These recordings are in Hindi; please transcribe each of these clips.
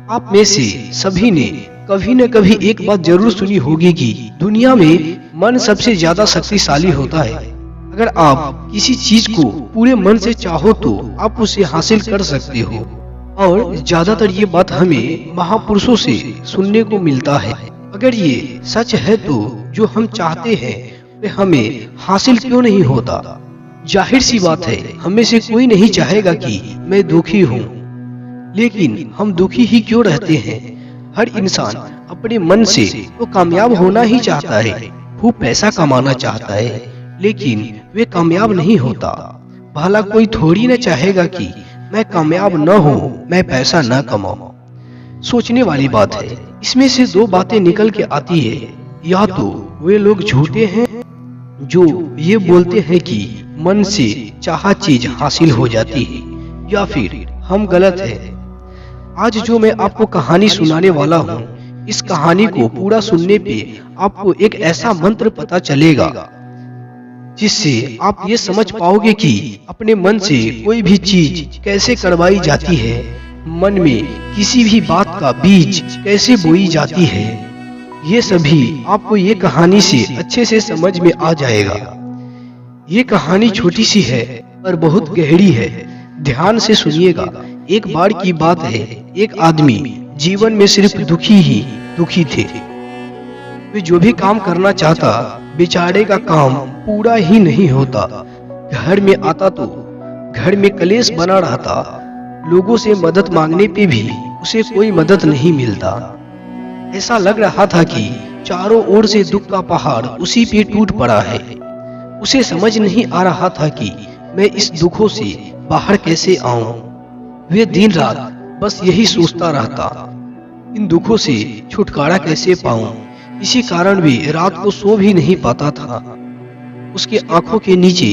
आप में से सभी ने कभी न कभी एक बात जरूर सुनी होगी कि दुनिया में मन सबसे ज्यादा शक्तिशाली होता है। अगर आप किसी चीज को पूरे मन से चाहो तो आप उसे हासिल कर सकते हो। और ज्यादातर ये बात हमें महापुरुषों से सुनने को मिलता है। अगर ये सच है तो जो हम चाहते हैं वे हमें हासिल क्यों नहीं होता? जाहिर सी बात है, हमें से कोई नहीं चाहेगा कि मैं दुखी हूँ, लेकिन हम दुखी ही क्यों रहते हैं? हर इंसान अपने मन से तो कामयाब होना ही चाहता है, खूब पैसा कमाना चाहता है, लेकिन वे कामयाब नहीं होता। भला कोई थोड़ी न चाहेगा कि मैं कामयाब न हो, मैं पैसा न कमाऊं। सोचने वाली बात है। इसमें से दो बातें निकल के आती है। या तो वे लोग झूठे हैं जो ये बोलते हैं कि मन से चाहा चीज हासिल हो जाती है, या फिर हम गलत हैं। आज जो मैं आपको कहानी सुनाने वाला हूँ, इस कहानी को पूरा सुनने पे आपको एक ऐसा मंत्र पता चलेगा जिससे आप ये समझ पाओगे कि अपने मन से कोई भी चीज कैसे करवाई जाती है, मन में किसी भी बात का बीज कैसे बोई जाती है। ये सभी आपको ये कहानी से अच्छे से समझ में आ जाएगा। ये कहानी छोटी सी है पर बहुत गहरी है। ध्यान से सुनिएगा। एक बार की बात है, एक आदमी जीवन में सिर्फ दुखी थे। वे जो भी काम करना चाहता, बेचारे का काम पूरा ही नहीं होता। घर में आता तो घर में कलेश बना रहता। लोगों से मदद मांगने पे भी उसे कोई मदद नहीं मिलता। ऐसा लग रहा था कि चारों ओर से दुख का पहाड़ उसी पे टूट पड़ा है। उसे समझ नहीं आ रहा था कि मैं इस दुखों से बाहर कैसे आऊं। वे दिन रात बस यही सोचता रहता, इन दुखों से छुटकारा कैसे पाऊं। इसी कारण वे रात को सो भी नहीं पाता था। उसके आंखों के नीचे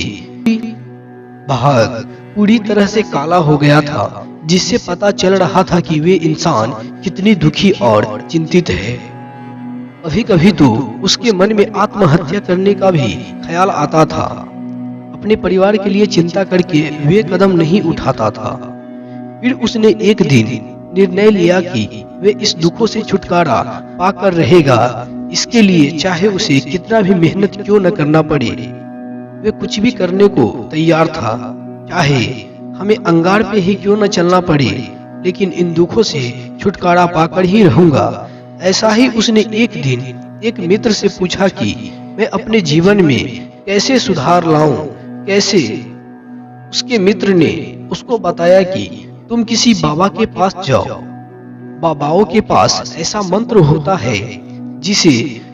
भाग पूरी तरह से काला हो गया था, जिससे पता चल रहा था कि वे इंसान कितनी दुखी और चिंतित है। कभी कभी तो उसके मन में आत्महत्या करने का भी ख्याल आता था। अपने परिवार के लिए चिंता करके वे कदम नहीं उठाता था। फिर उसने एक दिन निर्णय लिया कि वे इस दुखों से छुटकारा पाकर रहेगा। इसके लिए चाहे उसे कितना भी मेहनत क्यों न करना पड़े, वे कुछ भी करने को तैयार था। चाहे हमें अंगार पे ही क्यों न चलना पड़े, लेकिन इन दुखों से छुटकारा पाकर ही रहूंगा। ऐसा ही उसने एक दिन एक मित्र से पूछा कि मैं अपने जीवन में कैसे सुधार लाऊं, कैसे। उसके मित्र ने उसको बताया कि तुम किसी बाबा के पास जाओ। बाबाओं के पास ऐसा मंत्र होता है जिसे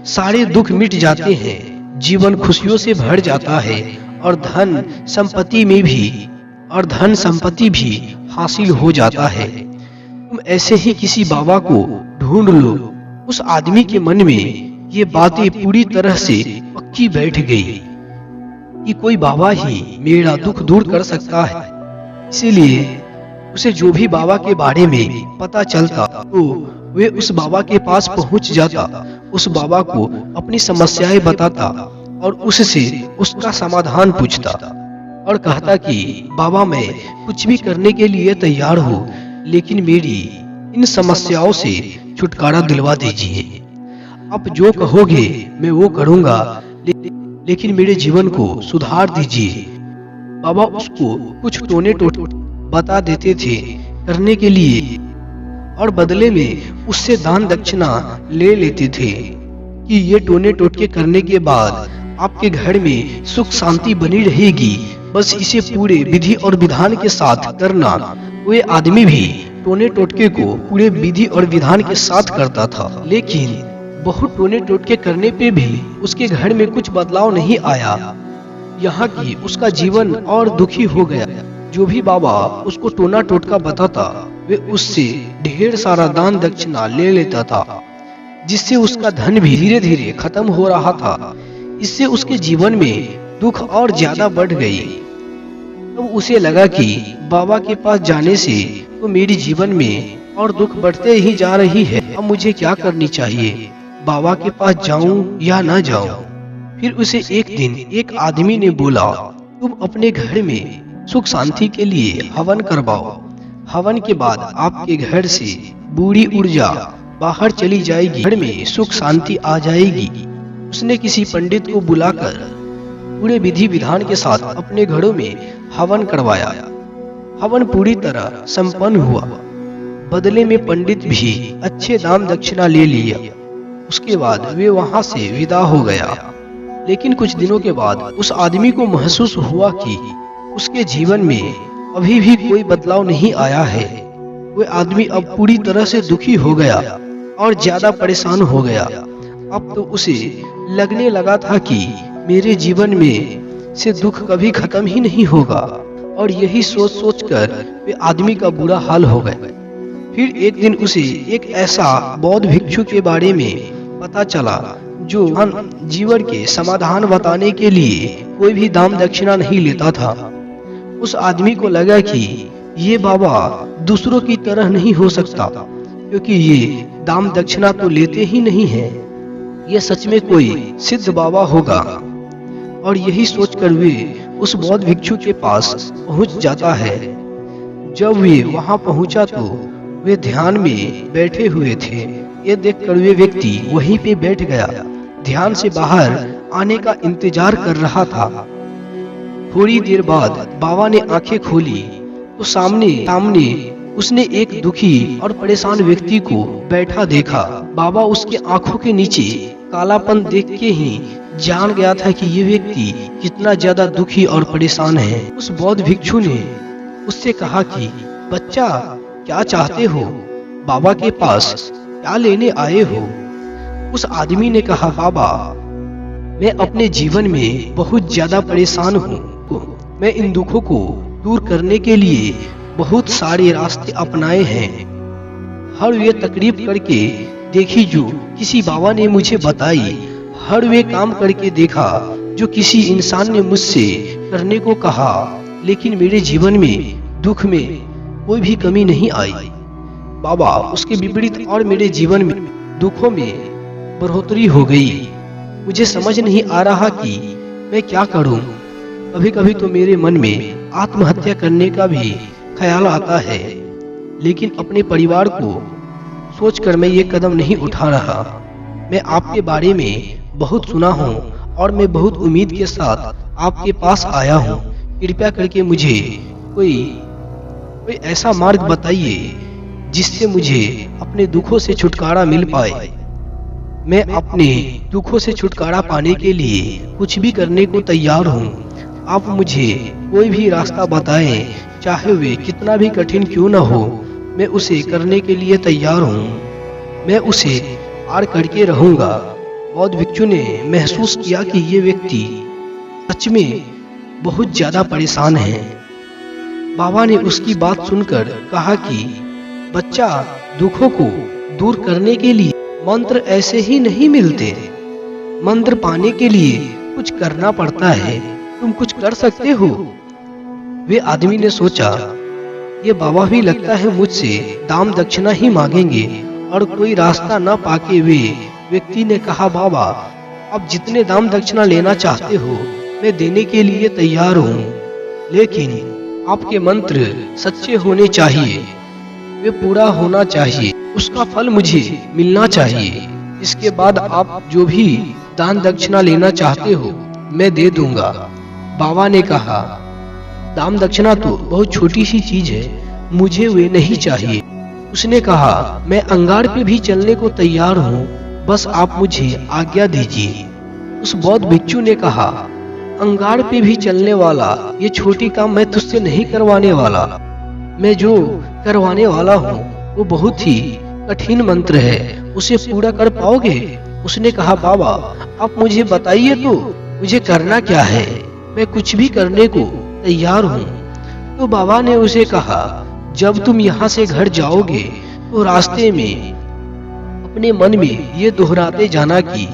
सारे दुख मिट जाते हैं, जीवन खुशियों से भर जाता है और धन संपत्ति भी हासिल हो जाता है। तुम ऐसे ही किसी बाबा को ढूंढ लो। उस आदमी के मन में ये बातें पूरी तरह से पक्की बैठ गई कि कोई बाबा ही मेरा दुख दूर कर सकता है। इसीलिए उसे जो भी बाबा के बारे में पता चलता तो वे उस बाबा के पास पहुंच जाता, उस बाबा को अपनी समस्याएं बताता और उससे उसका समाधान पूछता और कहता कि बाबा, मैं कुछ भी करने के लिए तैयार हूँ, लेकिन मेरी इन समस्याओं से छुटकारा दिलवा दीजिए। आप जो कहोगे मैं वो करूँगा, लेकिन मेरे जीवन को सुधार दीजिए। बाबा उसको कुछ टोने टोटके बता देते थे करने के लिए, और बदले में उससे दान दक्षिणा ले लेते थे कि ये टोने टोटके करने के बाद आपके घर में सुख शांति बनी रहेगी, बस इसे पूरे विधि और विधान के साथ करना। वे आदमी भी टोने टोटके को पूरे विधि और विधान के साथ करता था, लेकिन बहुत टोने टोटके करने पे भी उसके घर में कुछ बदलाव नहीं आया। यहाँ की उसका जीवन और दुखी हो गया। जो भी बाबा उसको टोना टोटका बताता, वे उससे ढेर सारा दान दक्षिणा ले लेता था, जिससे उसका धन भी धीरे धीरे खत्म हो रहा था। इससे उसके जीवन में दुख और ज्यादा बढ़ गई। तब उसे लगा कि बाबा के पास जाने से तो मेरे जीवन में और दुख बढ़ते ही जा रही है। अब मुझे क्या करनी चाहिए? बाबा के पास जाऊं या ना जाऊं? फिर उसे एक दिन एक आदमी ने बोला, तुम अपने घर में सुख शांति के लिए हवन करवाओ। हवन के बाद आपके घर से बुरी ऊर्जा बाहर चली जाएगी, घर में सुख शांति आ जाएगी। उसने किसी पंडित को बुलाकर पूरे विधि विधान के साथ अपने घरों में हवन करवाया। हवन पूरी तरह संपन्न हुआ। बदले में पंडित भी अच्छे दाम दक्षिणा ले लिया। उसके बाद वे वहां से विदा हो गया। लेकिन कुछ दिनों के बाद उस आदमी को महसूस हुआ कि उसके जीवन में अभी भी कोई बदलाव नहीं आया है। वह आदमी अब पूरी तरह से दुखी हो गया और ज्यादा परेशान हो गया। अब तो उसे लगने लगा था कि मेरे जीवन में से दुख कभी खत्म ही नहीं होगा, और यही सोच सोच कर वे आदमी का बुरा हाल हो गया। फिर एक दिन उसे एक ऐसा बौद्ध भिक्षु के बारे में पता चला जो जीवन के समाधान बताने के लिए कोई भी दाम दक्षिणा नहीं लेता था। उस आदमी को लगा कि ये बाबा दूसरों की तरह नहीं हो सकता, क्योंकि ये दाम दक्षिणा तो लेते ही नहीं हैं। ये सच में कोई सिद्ध बाबा होगा। और यही सोचकर वे उस बौद्ध भिक्षु के पास पहुंच जाता है। जब वे वहां पहुंचा तो वे ध्यान में बैठे हुए थे। ये देखकर वे व्यक्ति वहीं पे बैठ गया, ध्यान से बाहर आने का इंतजार कर रहा था। थोड़ी देर बाद बाबा ने आंखें खोली तो सामने उसने एक दुखी और परेशान व्यक्ति को बैठा देखा। बाबा उसके आंखों के नीचे कालापन देख के ही जान गया था कि ये व्यक्ति कितना ज्यादा दुखी और परेशान है। उस बौद्ध भिक्षु ने उससे कहा कि बच्चा, क्या चाहते हो? बाबा के पास क्या लेने आए हो? उस आदमी ने कहा, बाबा, मैं अपने जीवन में बहुत ज्यादा परेशान हूँ। मैं इन दुखों को दूर करने के लिए बहुत सारे रास्ते अपनाए हैं। हर वे तकलीफ करके देखी जो किसी बाबा ने मुझे बताई, हर वे काम करके देखा जो किसी इंसान ने मुझसे करने को कहा, लेकिन मेरे जीवन में दुख में कोई भी कमी नहीं आई। बाबा, उसके विपरीत और मेरे जीवन में दुखों में बढ़ोतरी हो गई। मुझे समझ नहीं आ रहा कि मैं क्या करूं। कभी कभी तो मेरे मन में आत्महत्या करने का भी ख्याल आता है, लेकिन अपने परिवार को सोचकर मैं ये कदम नहीं उठा रहा। मैं आपके बारे में बहुत सुना हूँ और मैं बहुत उम्मीद के साथ आपके पास आया हूँ। कृपया करके मुझे कोई ऐसा मार्ग बताइए जिससे मुझे अपने दुखों से छुटकारा मिल पाए। मैं अपने दुखों से छुटकारा पाने के लिए कुछ भी करने को तैयार हूँ। आप मुझे कोई भी रास्ता बताएं, चाहे वे कितना भी कठिन क्यों न हो, मैं उसे करने के लिए तैयार हूँ। मैं उसे पार करके रहूंगा। बौद्ध भिक्षु ने महसूस किया कि ये व्यक्ति सच में बहुत ज्यादा परेशान है। बाबा ने उसकी बात सुनकर कहा कि बच्चा, दुखों को दूर करने के लिए मंत्र ऐसे ही नहीं मिलते। मंत्र पाने के लिए कुछ करना पड़ता है। तुम कुछ कर सकते हो? वे आदमी ने सोचा, ये बाबा भी लगता है मुझसे दाम दक्षिणा ही मांगेंगे, और कोई रास्ता न पाके वे व्यक्ति ने कहा, बाबा, आप जितने दाम दक्षिणा लेना चाहते हो मैं देने के लिए तैयार हूँ, लेकिन आपके मंत्र सच्चे होने चाहिए, वे पूरा होना चाहिए, उसका फल मुझे मिलना चाहिए। इसके बाद आप जो भी दान दक्षिणा लेना चाहते हो मैं दे दूंगा। बाबा ने कहा, दाम दक्षिणा तो बहुत छोटी सी चीज है, मुझे वे नहीं चाहिए। उसने कहा, मैं अंगार पे भी चलने को तैयार हूँ, बस आप मुझे आज्ञा दीजिए। उस बौद्ध भिक्षु ने कहा, अंगार पे भी चलने वाला ये छोटी काम मैं तुझसे नहीं करवाने वाला। मैं जो करवाने वाला हूँ वो बहुत ही कठिन मंत्र है, उसे पूरा कर पाओगे? उसने कहा, बाबा, आप मुझे बताइए तो मुझे करना क्या है, मैं कुछ भी करने को तैयार हूँ। तो बाबा ने उसे कहा, जब तुम यहाँ से घर जाओगे तो रास्ते में अपने मन में ये दोहराते जाना कि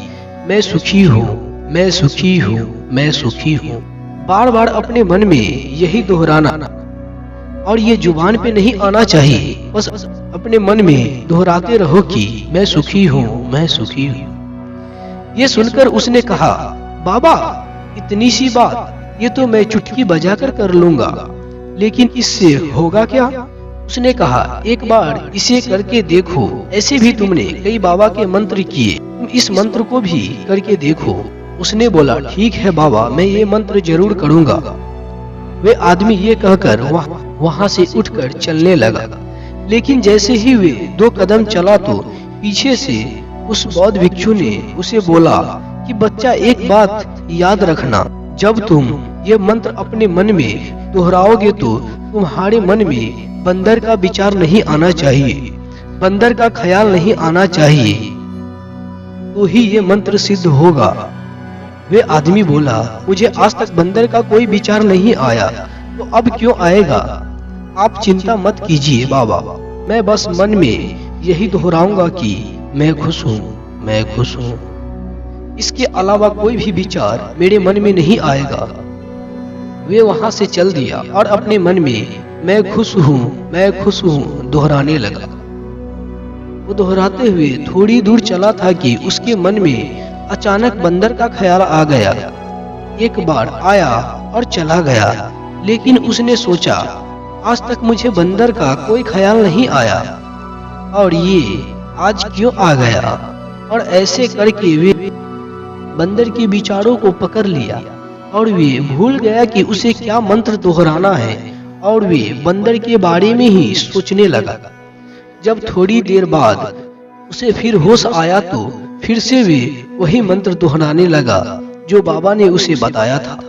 मैं सुखी हूँ, मैं सुखी हूँ, मैं सुखी हूँ। बार बार अपने मन में यही दोहराना, और ये जुबान पे नहीं आना चाहिए, बस अपने मन में दोहराते रहो कि मैं सुखी हूँ, मैं सुखी हूँ। ये सुनकर उसने कहा, बाबा, इतनी सी बात, ये तो मैं चुटकी बजाकर कर लूंगा, लेकिन इससे होगा क्या? उसने कहा, एक बार इसे करके देखो, ऐसे भी तुमने कई बाबा के मंत्र किए, तुम इस मंत्र को भी करके देखो। उसने बोला, ठीक है बाबा, मैं ये मंत्र जरूर करूँगा। वे आदमी ये कहकर वहाँ से उठकर चलने लगा, लेकिन जैसे ही वे 2 कदम चला तो पीछे से उस बौद्ध भिक्षु ने उसे बोला कि बच्चा, एक बात याद रखना, जब तुम ये मंत्र अपने मन में दोहराओगे तो तुम्हारे मन में बंदर का विचार नहीं आना चाहिए, बंदर का ख्याल नहीं आना चाहिए, तो ही ये मंत्र सिद्ध होगा। वे आदमी बोला, मुझे आज तक बंदर का कोई विचार नहीं आया, तो अब क्यों आएगा? आप चिंता मत कीजिए बाबा, मैं बस मन में यही दोहराऊंगा कि मैं खुश हूँ, मैं खुश हूँ। इसके अलावा कोई भी विचार मेरे मन में नहीं आएगा। वे वहां से चल दिया और अपने मन में मैं खुश हूँ, मैं खुश हूँ दोहराने लगा। वो दोहराते हुए थोड़ी दूर चला था कि उसके मन में अचानक बंदर का ख्याल आ गया। एक बार आया और चला गया, लेकिन उसने सोचा, आज तक मुझे बंदर का कोई ख्याल नहीं आया और ये आज क्यों आ गया? और ऐसे करके वे बंदर के विचारों को पकड़ लिया और वे भूल गया कि उसे क्या मंत्र दोहराना है और वे बंदर के बारे में ही सोचने लगा। जब थोड़ी देर बाद उसे फिर होश आया तो फिर से वे वही मंत्र दोहराने लगा जो बाबा ने उसे बताया था,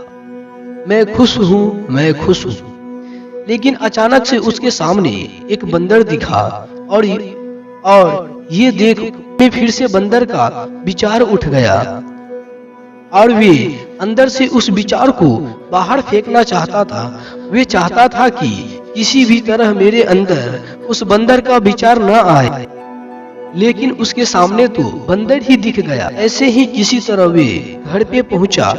मैं खुश हूँ, मैं खुश हूँ। लेकिन अचानक से उसके सामने एक बंदर दिखा और ये देख में फिर से बंदर का विचार उठ गया और वे अंदर से उस विचार को बाहर फेंकना चाहता था। वे चाहता था कि किसी भी तरह मेरे अंदर उस बंदर का विचार न आए, लेकिन उसके सामने तो बंदर ही दिख गया। ऐसे ही किसी तरह वे घर पे पहुंचा।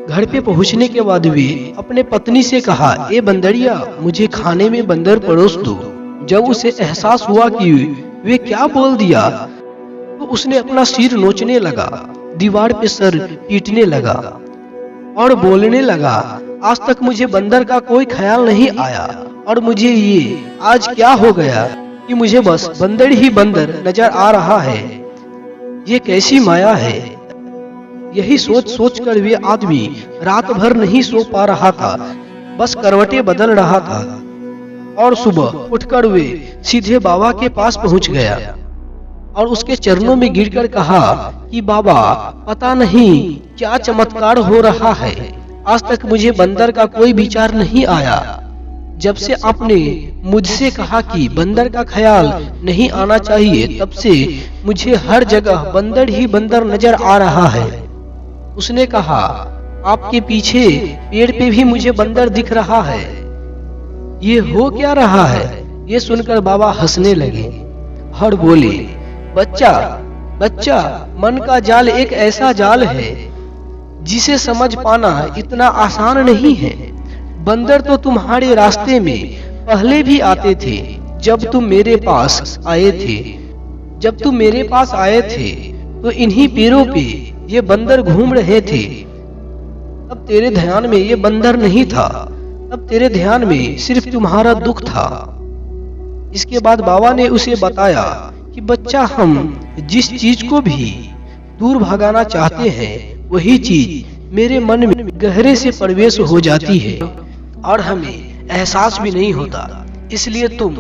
घर पे पहुंचने के बाद वे अपने पत्नी से कहा, ए बंदरिया, मुझे खाने में बंदर परोस दो। जब उसे एहसास हुआ कि वे क्या बोल दिया तो उसने अपना सिर नोचने लगा, दीवार पे सर पीटने लगा और बोलने लगा, आज तक मुझे बंदर का कोई ख्याल नहीं आया और मुझे ये आज क्या हो गया कि मुझे बस बंदर ही बंदर नजर आ रहा है। ये कैसी माया है? यही सोच सोच कर वे आदमी रात भर नहीं सो पा रहा था, बस करवटें बदल रहा था और सुबह उठकर वे सीधे बाबा के पास पहुंच गया और उसके चरणों में गिरकर कहा कि बाबा, पता नहीं क्या चमत्कार हो रहा है, आज तक मुझे बंदर का कोई विचार नहीं आया। जब से आपने मुझसे कहा कि बंदर का ख्याल नहीं आना चाहिए, तब से मुझे हर जगह बंदर ही बंदर नजर आ रहा है। उसने कहा, आपके पीछे पेड़ पे भी मुझे बंदर दिख रहा है, ये हो क्या रहा है? ये सुनकर बाबा हंसने लगे और बोले, बच्चा, मन का जाल एक ऐसा जाल है जिसे समझ पाना इतना आसान नहीं है। बंदर तो तुम्हारे रास्ते में पहले भी आते थे जब तुम मेरे पास आए थे। जब तुम मेरे पास आए थे तो इन्हीं पेड़ों पे ये बंदर घूम रहे थे। तब तेरे ध्यान में ये बंदर नहीं था, तब तेरे ध्यान में सिर्फ तुम्हारा दुख था। इसके बाद बाबा ने उसे बताया कि बच्चा, हम जिस चीज को भी दूर भगाना चाहते हैं वही चीज मेरे मन में गहरे से प्रवेश हो जाती है और हमें एहसास भी नहीं होता। इसलिए तुम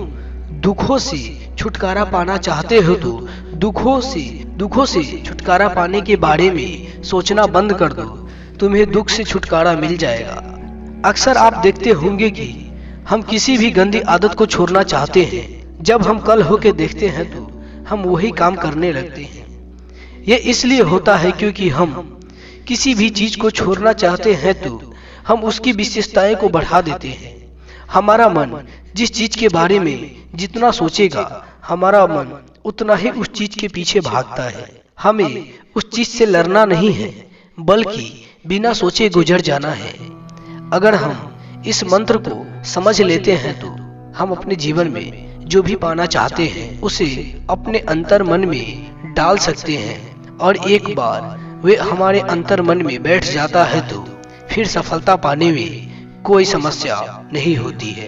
दुखों से छुटकारा पाना चाहते हो तो दुखों से छुटकारा पाने के बारे में सोचना बंद कर दो, तुम्हें दुख से छुटकारा मिल जाएगा। अक्सर आप देखते होंगे कि हम किसी भी गंदी आदत को छोड़ना चाहते हैं, जब हम कल होके देखते हैं तो हम वही काम करने लगते हैं। ये इसलिए होता है क्योंकि हम किसी भी चीज को छोड़ना चाहते हैं तो हम उसकी विशेषताएं को बढ़ा देते हैं। हमारा मन जिस चीज के बारे में जितना सोचेगा, हमारा मन उतना ही उस चीज के पीछे भागता है। हमें उस चीज से लड़ना नहीं है, बल्कि बिना सोचे गुजर जाना है। अगर हम इस मंत्र को समझ लेते हैं तो हम अपने जीवन में जो भी पाना चाहते हैं उसे अपने अंतर मन में डाल सकते हैं और एक बार वे हमारे अंतर मन में बैठ जाता है तो फिर सफलता पाने में कोई समस्या नहीं होती है।